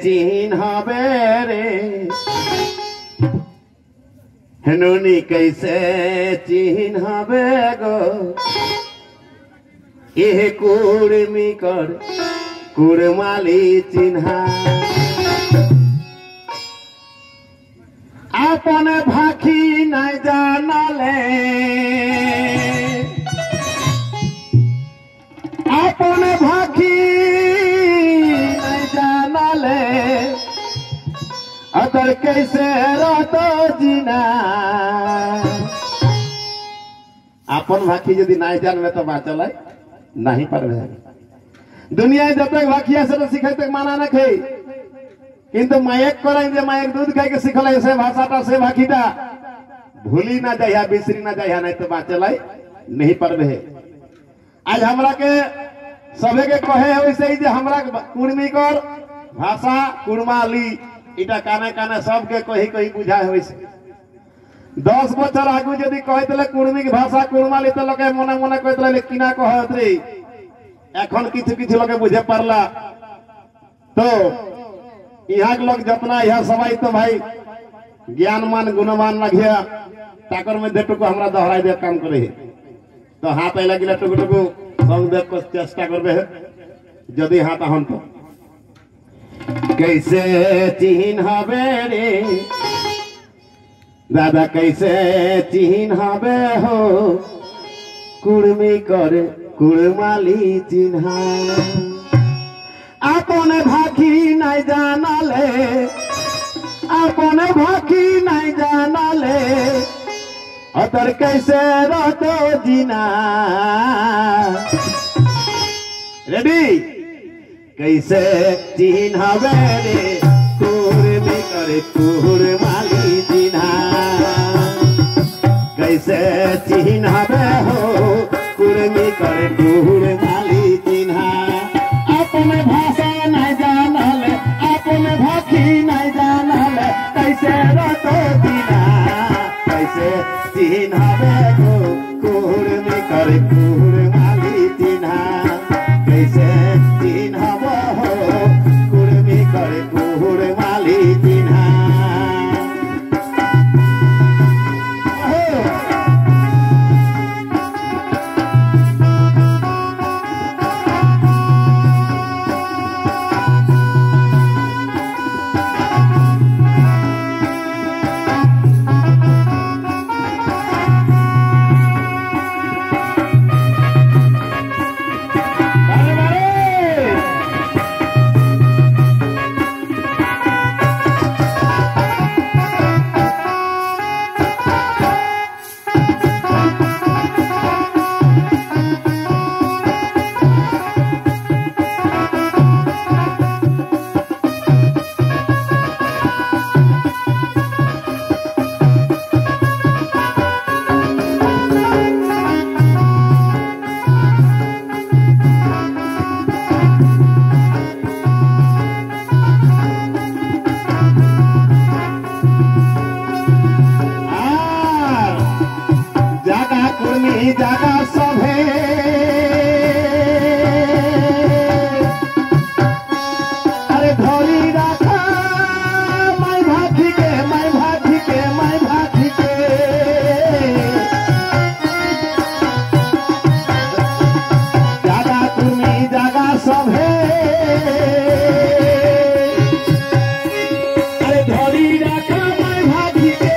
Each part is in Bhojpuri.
चिन्हबे रे हेनुनी कैसे चिन्हबे गो ये कुर्मी कर कुरमाली चिन्हा अपन भाखी नहीं जानले अपन भाखी नहीं जानले अतर कैसे रहतो जीना अपन भाखी यदि नहीं जानवे तो बात चले नहीं पारबे दुनिया जब तक भाखिया से सीखे तक माना न खे किंतु मायक कराई जे मायक दूध खाई के सिखल से भाषाटा से भाखीटा भूली ना जाइया बिसरी ना जाइया नहीं तो बात चलाई नहीं पारबे आज हमरा के सबे के कहे वैसे ही जे हमरा कुर्मी कर भाषा कुर्माली इटा काने काने सब के कही कही बुझाए वैसे 10 बछर आगु यदि कहते कुर्मी की भाषा कुर्माली तो लोके मने मने कहते किना कहत रे एखन किछु किछु लोके बुझे पारला तो यहाँ के लोग जितना यह सबाई तो भाई ज्ञानमान गुणवान लगिया ताकर में देटुको हमरा दोहराई दे काम करे तो हाथ आइला गिला टुकु टुकु सब देख को चेष्टा करबे यदि हाथ हन तो कैसे चिन्हबे रे दादा कैसे चिन्हबे हो कुर्मी कर कुरमाली चिन्हा अपन भाखी नहीं जानले अपन भाखी नहीं जानले अतर कैसे रहतो जीना रेडी कैसे चिन्हबे रे कुर्मी करे कुरमाली चिन्हा कैसे चिन्हबे हो कुर्मी करे कुरमाली चिन्हा अपन भाषा नहीं जानले अपन भाखी नहीं जानले कैसे रहतो जीना कैसे चिन्हबे हो कुर्मी करे कुरमाली चिन्हा कैसे चिन्हबे हो कुर्मी करे कुरमाली चिन्हा जागा सब है अरे धोली रखा मैं भाखी के मैं भाखी के मैं भाखी के जागा तुम्हें जागा सब है अरे धोली रखा मैं भाखी के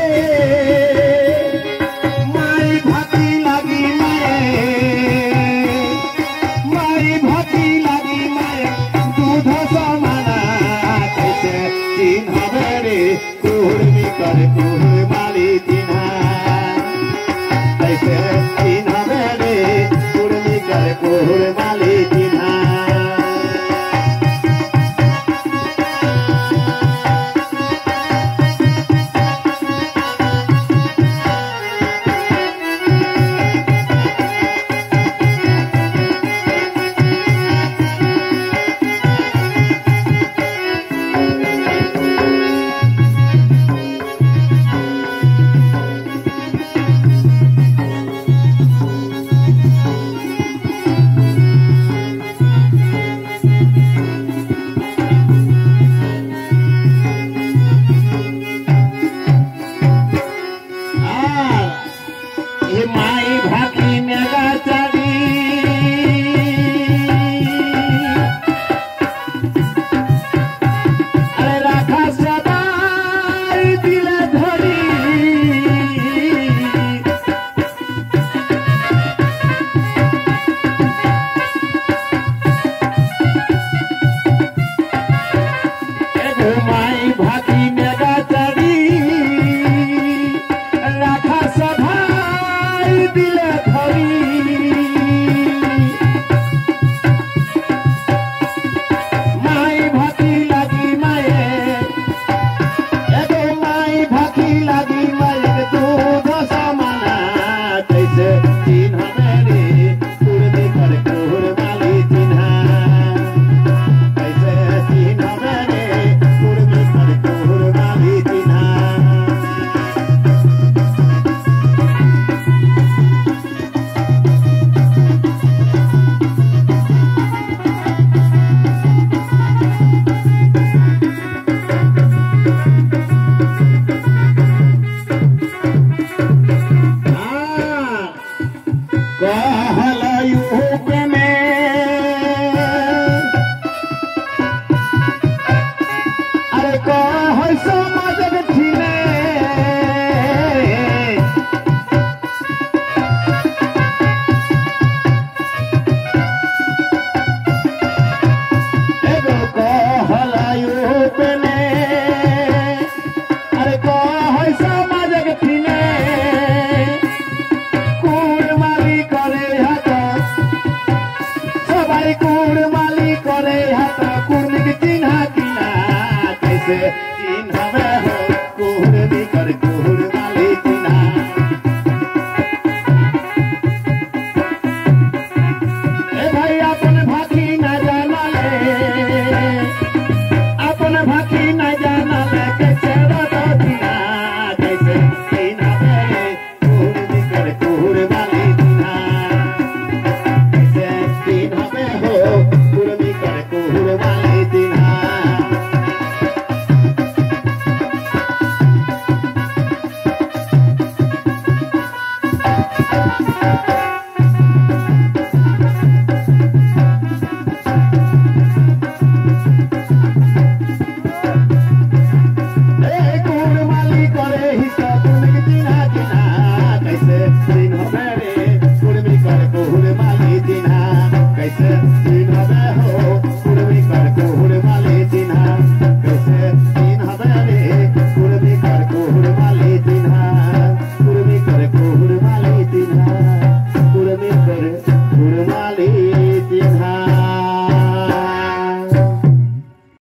कुर्मी करे कुरमाली चिन्हा कैसे चिन्हबे रे कुर्मी करे कुरमाली चिन्हा भाती मेगा चढ़ी राखा सभाई दिले धरी माई भाती लगी माए एगो माई भाती लगी माए दूध समाना कैसे चिन्ह मेरी कुर्दी कर कुर माली चिन्ह कैसे चिन्ह मेरे कुर्दी कर कुर माली चिन्ह चिन्ह